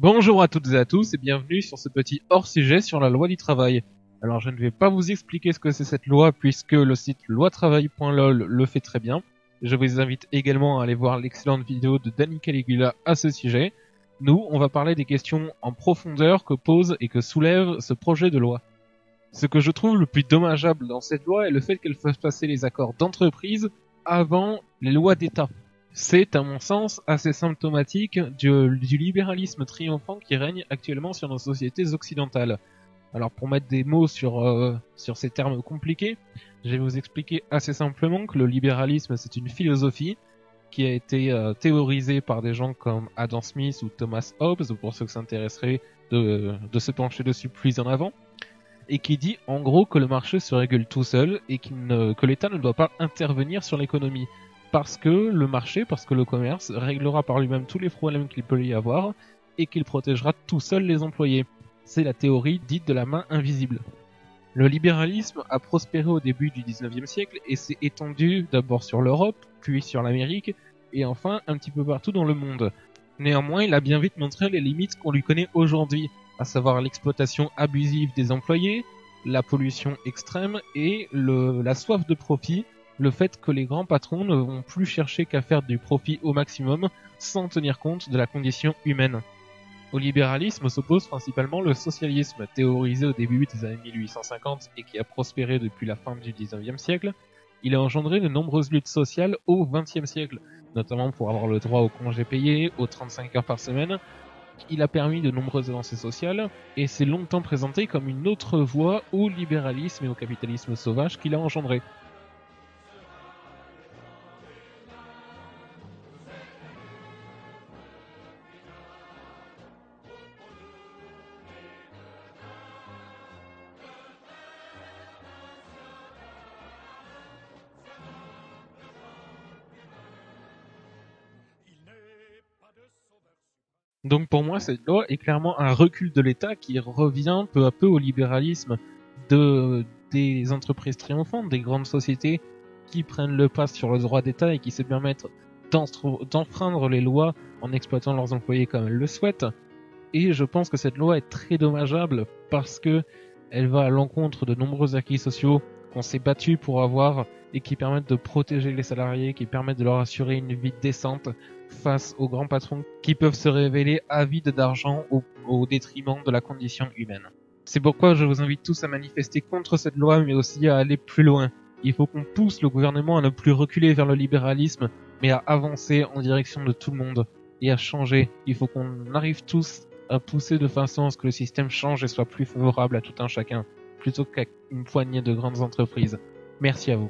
Bonjour à toutes et à tous et bienvenue sur ce petit hors-sujet sur la loi du travail. Alors je ne vais pas vous expliquer ce que c'est cette loi puisque le site loitravail.lol le fait très bien. Je vous invite également à aller voir l'excellente vidéo de Danny Caligula à ce sujet. Nous, on va parler des questions en profondeur que pose et que soulève ce projet de loi. Ce que je trouve le plus dommageable dans cette loi est le fait qu'elle fasse passer les accords d'entreprise avant les lois d'État. C'est, à mon sens, assez symptomatique du libéralisme triomphant qui règne actuellement sur nos sociétés occidentales. Alors pour mettre des mots sur ces termes compliqués, je vais vous expliquer assez simplement que le libéralisme c'est une philosophie qui a été théorisée par des gens comme Adam Smith ou Thomas Hobbes, pour ceux que ça intéresserait de se pencher dessus plus en avant, et qui dit en gros que le marché se régule tout seul et que l'État ne doit pas intervenir sur l'économie. Parce que le commerce réglera par lui-même tous les problèmes qu'il peut y avoir et qu'il protégera tout seul les employés. C'est la théorie dite de la main invisible. Le libéralisme a prospéré au début du 19e siècle et s'est étendu d'abord sur l'Europe, puis sur l'Amérique et enfin un petit peu partout dans le monde. Néanmoins, il a bien vite montré les limites qu'on lui connaît aujourd'hui, à savoir l'exploitation abusive des employés, la pollution extrême et la soif de profit. Le fait que les grands patrons ne vont plus chercher qu'à faire du profit au maximum sans tenir compte de la condition humaine. Au libéralisme s'oppose principalement le socialisme, théorisé au début des années 1850 et qui a prospéré depuis la fin du 19e siècle. Il a engendré de nombreuses luttes sociales au 20e siècle, notamment pour avoir le droit aux congés payés, aux 35 heures par semaine. Il a permis de nombreuses avancées sociales et s'est longtemps présenté comme une autre voie au libéralisme et au capitalisme sauvage qu'il a engendré. Donc pour moi, cette loi est clairement un recul de l'État qui revient peu à peu au libéralisme des entreprises triomphantes, des grandes sociétés qui prennent le pas sur le droit d'État et qui se permettent d'enfreindre les lois en exploitant leurs employés comme elles le souhaitent. Et je pense que cette loi est très dommageable parce que elle va à l'encontre de nombreux acquis sociaux qu'on s'est battu pour avoir et qui permettent de protéger les salariés, qui permettent de leur assurer une vie décente face aux grands patrons qui peuvent se révéler avides d'argent au détriment de la condition humaine. C'est pourquoi je vous invite tous à manifester contre cette loi, mais aussi à aller plus loin. Il faut qu'on pousse le gouvernement à ne plus reculer vers le libéralisme, mais à avancer en direction de tout le monde et à changer. Il faut qu'on arrive tous à pousser de façon à ce que le système change et soit plus favorable à tout un chacun, plutôt qu'à une poignée de grandes entreprises. Merci à vous.